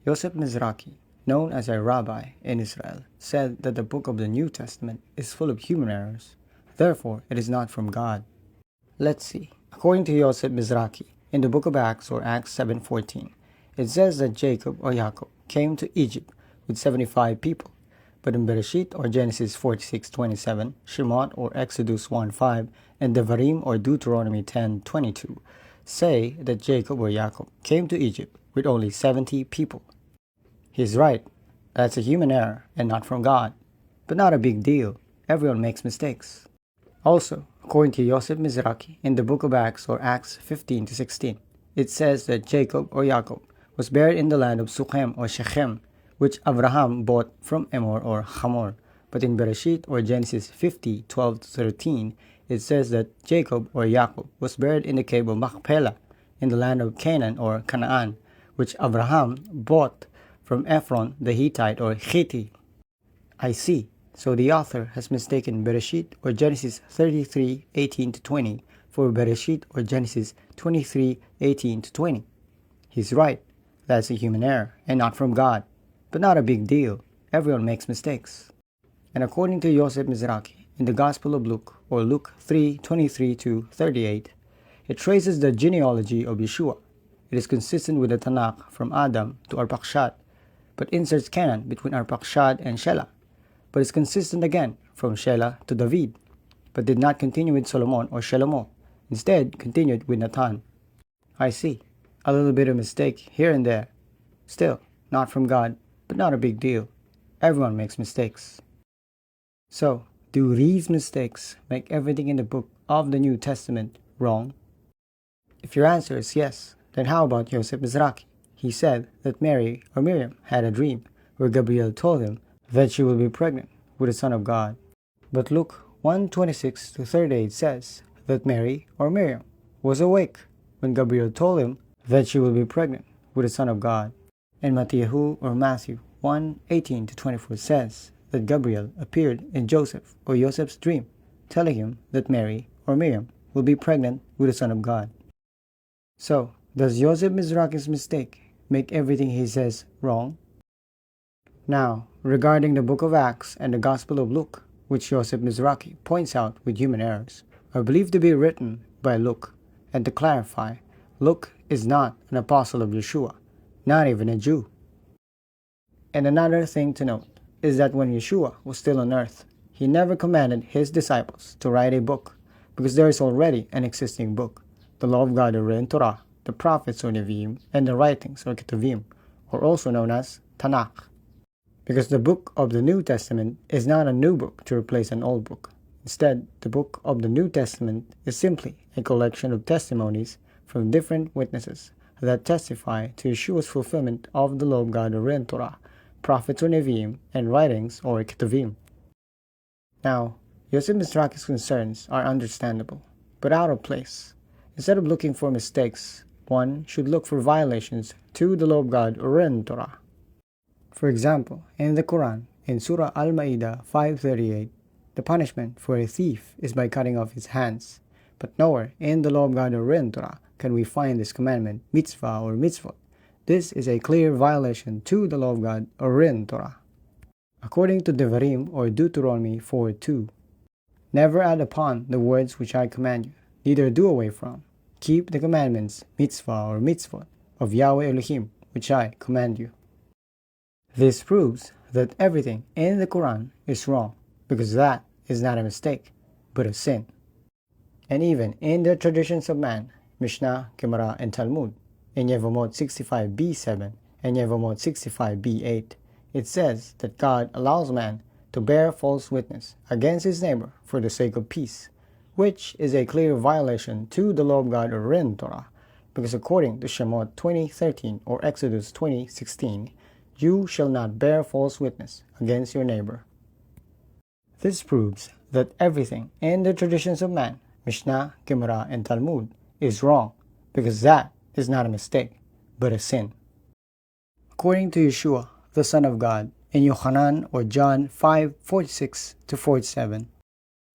Yosef Mizrachi, known as a rabbi in Israel, said that the book of the New Testament is full of human errors. Therefore, it is not from God. Let's see. According to Yosef Mizrachi, in the book of Acts or Acts 7:14, it says that Jacob or Yaakov came to Egypt with 75 people. But in Bereshit or Genesis 46:27, Shemot or Exodus 1:5, and Devarim or Deuteronomy 10:22 say that Jacob or Yaakov came to Egypt with only 70 people. He's right. That's a human error and not from God. But not a big deal. Everyone makes mistakes. Also, according to Yosef Mizrachi, in the book of Acts or Acts 15-16, it says that Jacob or Yaakov was buried in the land of Suchem or Shechem, which Abraham bought from Emor or Hamor. But in Bereshit or Genesis 50:12-13, it says that Jacob or Yaakov was buried in the cave of Machpelah in the land of Canaan or Canaan, which Abraham bought from Ephron the Hittite or Hitti. I see. So the author has mistaken Bereshit or Genesis 33:18-20 for Bereshit or Genesis 23:18-20. He's right. That's a human error and not from God. But not a big deal. Everyone makes mistakes. And according to Yosef Mizrachi, in the Gospel of Luke, or Luke 3:23-38, it traces the genealogy of Yeshua. It is consistent with the Tanakh from Adam to Arpachshad, but inserts Canaan between Arpachshad and Shelah. But it's consistent again from Shelah to David, but did not continue with Solomon or Shelomo. Instead, continued with Nathan. I see. A little bit of mistake here and there. Still, not from God, but not a big deal. Everyone makes mistakes. So, do these mistakes make everything in the book of the New Testament wrong? If your answer is yes, then how about Yosef Mizrachi? He said that Mary or Miriam had a dream where Gabriel told him that she will be pregnant with the Son of God. But Luke 1:26-38 says that Mary or Miriam was awake when Gabriel told him that she will be pregnant with the Son of God. And Matthew or Matthew 1:18-24 says that Gabriel appeared in Joseph or Joseph's dream, telling him that Mary or Miriam will be pregnant with the Son of God. So, does Yosef Mizrachi's mistake make everything he says wrong? Now, regarding the book of Acts and the Gospel of Luke, which Yosef Mizrachi points out with human errors, are believed to be written by Luke. And to clarify, Luke is not an apostle of Yeshua, not even a Jew. And another thing to note is that when Yeshua was still on earth, he never commanded his disciples to write a book, because there is already an existing book, the Law of God or written Torah, the prophets or Nevi'im, and the writings or Ketuvim, or also known as Tanakh. Because the book of the New Testament is not a new book to replace an old book. Instead, the book of the New Testament is simply a collection of testimonies from different witnesses that testify to Yeshua's fulfillment of the Law of God or written Torah, prophets or Nevi'im, and writings or Ketuvim. Now, Yosef Mizrachi's concerns are understandable, but out of place. Instead of looking for mistakes, one should look for violations to the Law of God or written Torah. For example, in the Quran, in Surah Al-Ma'idah 5:38, the punishment for a thief is by cutting off his hands. But nowhere in the Law of God or written Torah can we find this commandment, mitzvah or mitzvot. This is a clear violation to the Law of God or written Torah. According to Devarim or Deuteronomy 4:2, never add upon the words which I command you, neither do away from. Keep the commandments, mitzvah or mitzvot, of Yahweh Elohim, which I command you. This proves that everything in the Quran is wrong, because that is not a mistake, but a sin. And even in the traditions of man, Mishnah, Gemara, and Talmud, in Yevamot 65b7 and Yevamot 65b8, it says that God allows man to bear false witness against his neighbor for the sake of peace, which is a clear violation to the Law of God or written Torah, because according to Shemot 20:13 or Exodus 20:16, you shall not bear false witness against your neighbor. This proves that everything in the traditions of man, Mishnah, Gemara, and Talmud, is wrong, because that is not a mistake, but a sin. According to Yeshua, the Son of God, in Yohanan or John 5:46-47,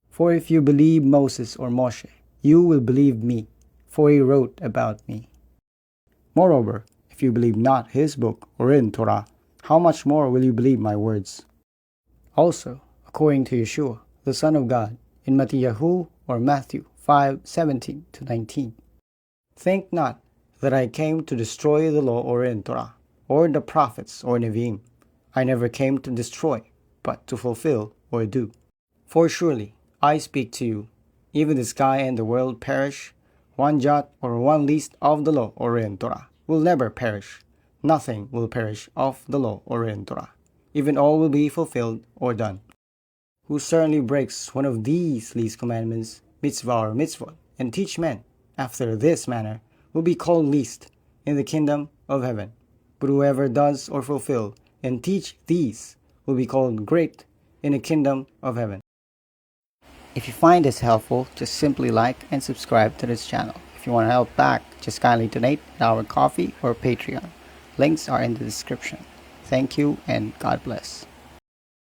for if you believe Moses or Moshe, you will believe me, for he wrote about me. Moreover, If you believe not his book or in Torah, how much more will you believe my words? Also, according to Yeshua, the Son of God, in Matthew or Matthew 5:17-19, think not that I came to destroy the law or in Torah, or the prophets or Nevi'im. I never came to destroy, but to fulfill or do. For surely I speak to you, even the sky and the world perish, one jot or one least of the law or in Torah will never perish. Nothing will perish of the law or in Torah. Even all will be fulfilled or done. Who certainly breaks one of these least commandments, mitzvah or mitzvot, and teach men after this manner, will be called least in the kingdom of heaven. But whoever does or fulfill and teach these will be called great in the kingdom of heaven. If you find this helpful, just simply like and subscribe to this channel. If you want to help back, just kindly donate at our Ko-fi or Patreon. Links are in the description. Thank you and God bless.